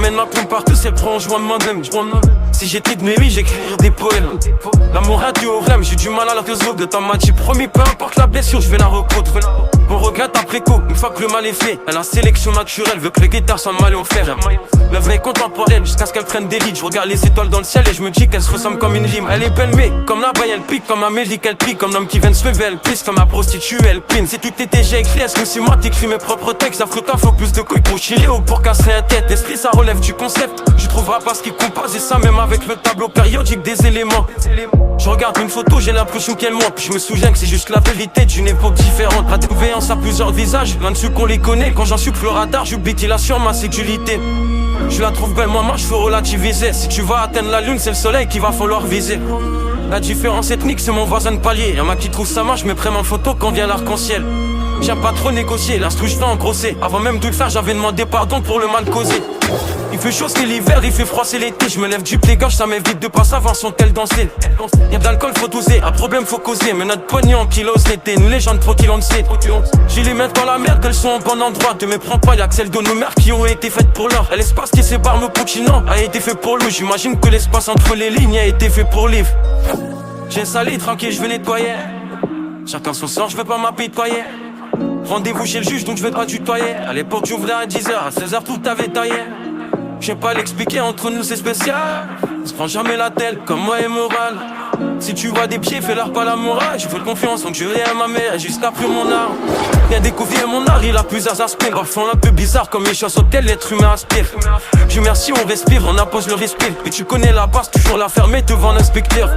J'emmène ma pompe partout, c'est prend en jouant de moi-même. Si j'étais de mes vies, j'écrirais des poèmes. L'amour a dû au rêve, j'ai du mal à la résoudre. Le temps m'a dit promis, peu importe la blessure, je vais la recoudre. On regrette après coup, une fois que le mal est fait. Elle a sélection naturelle, veut que les guitares soient mal au fer. La vraie contemporaine, jusqu'à ce qu'elle prenne des leads. Je regarde les étoiles dans le ciel et je me dis qu'elle se ressemble comme une rime. Elle est belle mais comme la baille elle pique, comme Amélie elle pique. Comme l'homme qui vient de se lever, elle pisse, comme la prostituée elle pine. Si tout était déjà écrit, est-ce que c'est moi qui écris mes propres textes? Africain faut plus de couilles pour chiller ou pour casser la tête. L'esprit ça relève du concept, je trouverai pas ce qui compose. Et ça même avec le tableau périodique des éléments. Je regarde une photo, j'ai l'impression qu'elle ment. Puis je me souviens que c'est juste la vérité d'une époque différente. La déviance a plusieurs visages, l'un de ceux qu'on les connaît. Quand j'en suis le radar, j'oublie qu'il assure ma sécurité. Je la trouve belle, moi je faut relativiser. Si tu vas atteindre la lune, c'est le soleil qu'il va falloir viser. La différence ethnique, c'est mon voisin de palier. Y'en a qui trouvent ça moche, mais prennent en photo quand vient l'arc-en-ciel. J'aime pas trop négocier, l'instru je fais engrosser. Avant même de le faire, j'avais demandé pardon pour le mal causé. Il fait chaud c'est l'hiver, il fait froid c'est l'été. Je me lève du pied gauche, ça m'évite de pas savoir son tel danser. Y'a de l'alcool, faut doser, un problème faut causer. Mais notre poignet en kilos l'été, une légende trop qu'il en sait. J'ai les mains dans la merde, elles sont au bon endroit. Ne me prends pas, y'a que celles de nos mères qui ont été faites pour l'or. L'espace qui sépare nos continents a été fait pour l'eau. J'imagine que l'espace entre les lignes a été fait pour livre. J'ai salé, tranquille, je vais nettoyer. Chacun son sort, je veux pas m'apitoyer. Rendez-vous chez le juge, donc je vais pas tutoyer. À l'époque, j'ouvrais à 10h, à 16h, tout avait taillé. Je sais pas l'expliquer, entre nous c'est spécial. On se prend jamais la tête, comme moi et moral. Si tu vois des pieds, fais-leur pas la morale. Je fais confiance, donc je vais à ma mère, jusqu'après mon art. Viens découvrir mon art, il a plusieurs aspects. Parfois un peu bizarre, comme les choses auxquelles l'être humain aspire. Je merci, on respire, on impose le respire. Et tu connais la base, toujours la fermer devant l'inspecteur.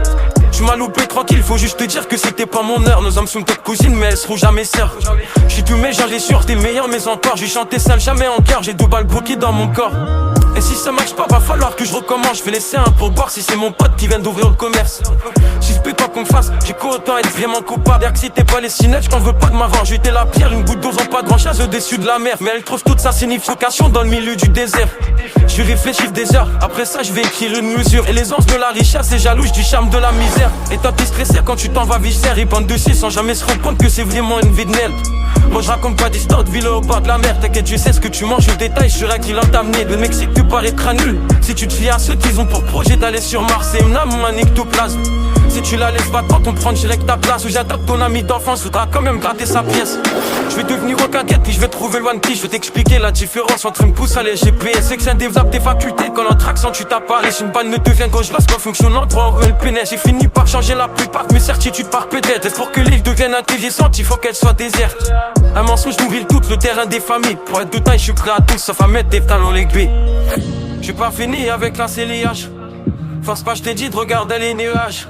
Tu m'as loupé tranquille, faut juste te dire que c'était pas mon heure. Nos hommes sont peut-être cousines, mais elles seront jamais sœurs. J'suis tout mais j'en ai sûr, t'es le meilleur, mais encore. J'ai chanté seul, jamais en cœur, j'ai 2 balles bloquées dans mon corps. Et si ça marche pas, va falloir que je recommence. Je vais laisser un pourboire si c'est mon pote qui vient d'ouvrir le commerce. Si je peux pas qu'on me fasse, j'ai qu'au autant être vraiment coupable. Dire que si t'es pas les cinettes, j't'en veux pas de m'avoir. J'étais la pierre, une goutte d'eau, ont pas grand chose au-dessus de la mer. Mais elle trouve toute sa signification dans le milieu du désert. Je vais réfléchir des heures, après ça je vais écrire une mesure. Et les anges de la richesse et jaloux du charme de la misère. Et toi t'es stressé quand tu t'en vas viscère. Ils pendent dessus sans jamais se rendre compte que c'est vraiment une vie de merde. Moi je raconte pas d'histoire de ville au bord de la mer. T'inquiète, je sais ce que tu manges, le détail, je serai qui l'a t'amener. Le Mexique tu paraîtras nul si tu te fies à ceux qui ont pour projet d'aller sur Mars. C'est une âme ou un ectoplasme. Si tu la laisses pas tant, on prend direct ta place. Ou j'attaque ton ami d'enfance, faudra quand même gratter sa pièce. Je vais devenir rocaguette puis je vais trouver le one piece. Je vais t'expliquer la différence entre une pousse à les GPS. C'est que ça développe tes facultés quand l'entraction tu t'apparais. Si une balle ne devient gauche basse, pas fonctionnant, droit on le pénètre. J'ai fini par changer la plupart de mes certitudes par peut-être. Et pour que l'île devienne intelligente, il faut qu'elle soit déserte. Un mensonge nourrit le doute, le terrain des familles. Pour être de taille, je suis prêt à tout, sauf à mettre des talons les B. J'ai pas fini avec la CLIH. Force pas, je t'ai dit de regarder les nuages.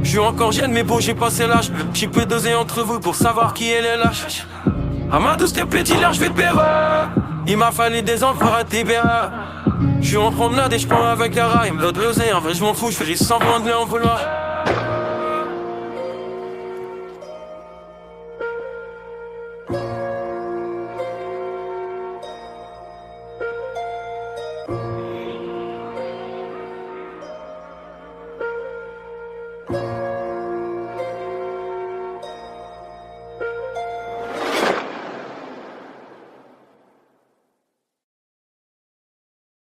Je suis encore jeune mais bon j'ai passé l'âge. J'suis peu dosé entre vous pour savoir qui est les lâches. À ma douce petit l'air je vais te perdre. Il m'a fallu des ans pour être TBA. J'suis en promenade et j'prends avec la raille. L'autre dosé en vrai je m'en fous, j'fais juste semblant de lui en vouloir.